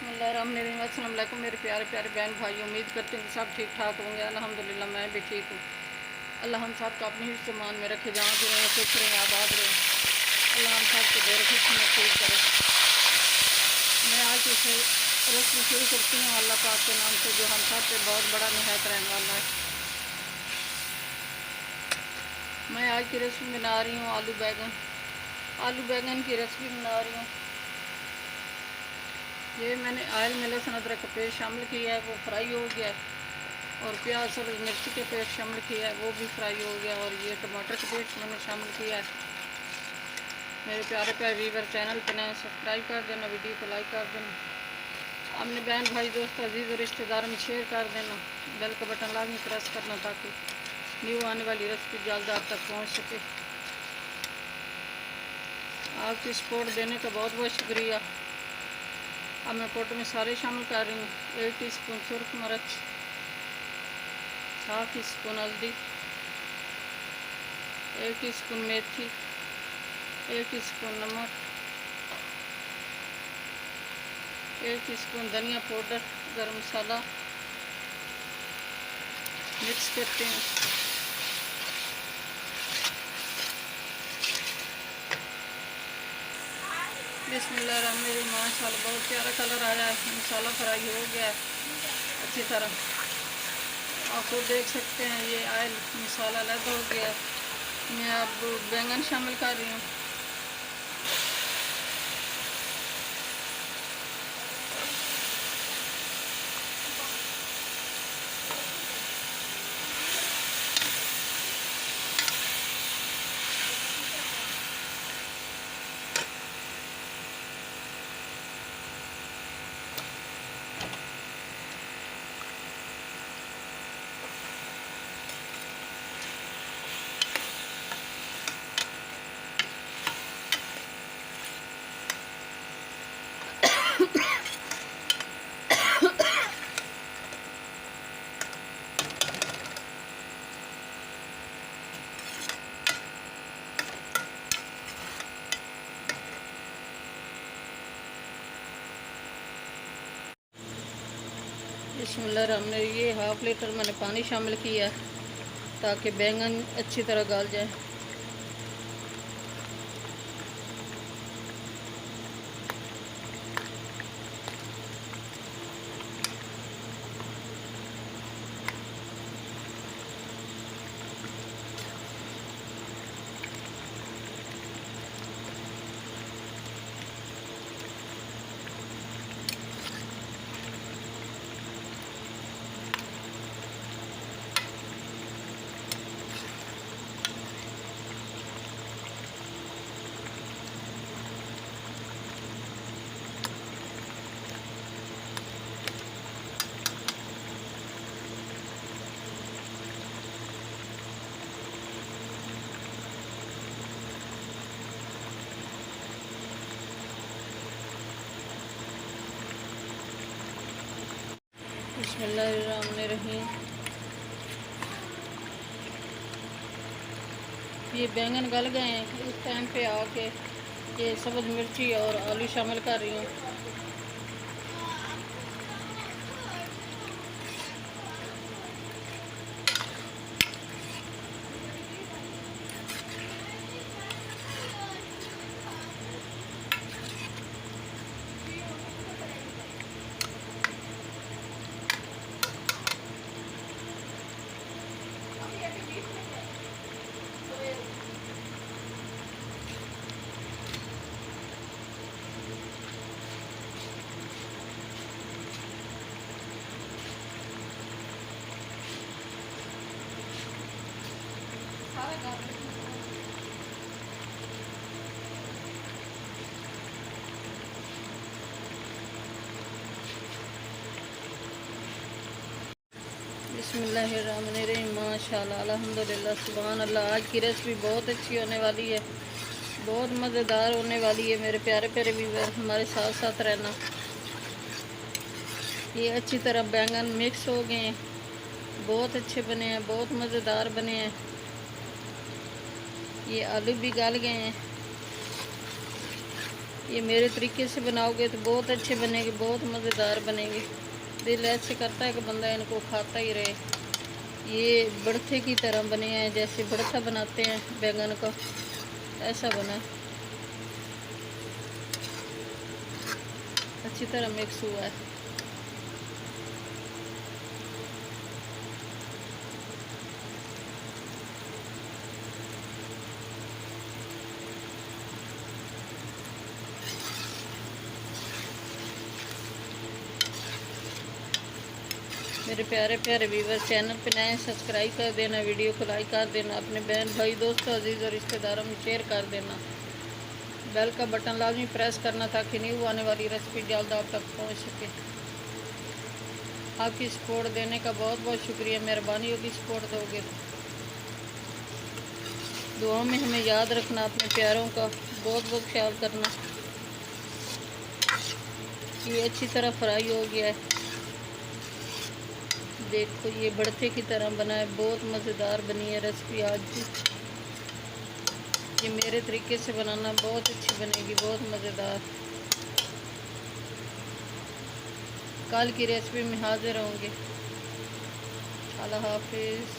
बिस्मिल्लाहिर्रहमानिर्रहीम। अस्सलाम वालेकुम मेरे प्यारे प्यारे बहन भाई, उम्मीद करते हैं कि सब ठीक ठाक होंगे। अल्हम्दुलिल्लाह मैं भी ठीक हूँ। अल्लाह हम सब का अपने हिफ्ज़ मान में रखे, जहाँ भी रहें खुश रहें आबाद रहें। अल्लाह हम सब को देर खुश नसीब करे। मैं आज इसे रेसिपी शुरू करती हूँ अल्लाह पाक के नाम से, जो हम सब पे बहुत बड़ा निहायत रहने वाला है। मैं आज की रेसिपी बना रही हूँ आलू बैगन की रेसिपी बना रही हूँ। ये मैंने ऑयल में लहसुन अदरक का पेस्ट शामिल किया है, वो फ्राई हो गया है। और प्याज और मिर्ची के पेस्ट शामिल किया है, वो भी फ्राई हो गया। और ये टमाटर का पेस्ट मैंने शामिल किया है। मेरे प्यारे प्यारे व्यूअर, चैनल पर नए सब्सक्राइब कर देना, वीडियो को लाइक कर देना, अपने बहन भाई दोस्त अजीज़ और रिश्तेदारों में शेयर कर देना। बेल का बटन लाजमी प्रेस करना ताकि न्यू आने वाली रेसिपी जल्द आप तक पहुँच सके। आपकी सपोर्ट देने का बहुत बहुत शुक्रिया। अब मैं पोट में सारे शामिल कर रही हूँ। 1 टीस्पून सुरख मिर्च, हाफ टी स्पून हल्दी, 1 टीस्पून मेथी, 1 टीस्पून नमक, 1 टीस्पून धनिया पाउडर, गरम मसाला। मिक्स करते हैं। बिस्मिल्लाहिर्रहमानिर्रहीम। माशाल्लाह बहुत प्यारा कलर आया है, मसाला फ्राई हो गया है अच्छी तरह। आप खुद देख सकते हैं ये ऑयल मसाला अलग हो गया है। मैं अब बैंगन शामिल कर रही हूँ। बिस्मिल्लाहिर्रहमानिर्रहीम। ये हाफ लीटर मैंने पानी शामिल किया ताकि बैंगन अच्छी तरह गल जाए। बिस्मिल्लाहिर्रहमानिर्रहीम। ये बैंगन गल गए हैं। इस टाइम पे आके ये सब्ज़ मिर्ची और आलू शामिल कर रही हूँ। बिस्मिल्लाहिर्रहमानिर्रहीम। माशाल्लाह, अल्हम्दुलिल्लाह, सुभान अल्लाह। आज की रेसिपी बहुत अच्छी होने वाली है, बहुत मज़ेदार होने वाली है। मेरे प्यारे प्यारे व्यूअर, हमारे साथ साथ रहना। ये अच्छी तरह बैंगन मिक्स हो गए हैं, बहुत अच्छे बने हैं, बहुत मज़ेदार बने हैं। ये आलू भी गल गए हैं। ये मेरे तरीके से बनाओगे तो बहुत अच्छे बनेंगे, बहुत मज़ेदार बनेंगे। दिल ऐसे करता है कि बंदा इनको खाता ही रहे। ये भरते की तरह बने हैं, जैसे भरता बनाते हैं बैंगन का, ऐसा बना है। अच्छी तरह मिक्स हुआ है। मेरे प्यारे प्यारे व्यूवर, चैनल पे नए सब्सक्राइब कर देना, वीडियो को लाइक कर देना, अपने बहन भाई दोस्तों अजीज़ और रिश्तेदारों में शेयर कर देना। बेल का बटन लाजमी प्रेस करना ताकि न्यू आने वाली रेसिपी जल्द आप तक पहुंच सके। आपकी सपोर्ट देने का बहुत बहुत शुक्रिया, मेहरबानी होगी सपोर्ट दोगे तो। दुआओं में हमें याद रखना, अपने प्यारों का बहुत बहुत ख्याल करना। ये अच्छी तरह फ्राई हो गया है। देखो ये भरते की तरह बना है, बहुत मज़ेदार बनी है रेसिपी आज की। ये मेरे तरीके से बनाना बहुत अच्छी बनेगी, बहुत मज़ेदार। कल की रेसिपी में हाजिर होंगे। अल्लाह हाफिज़।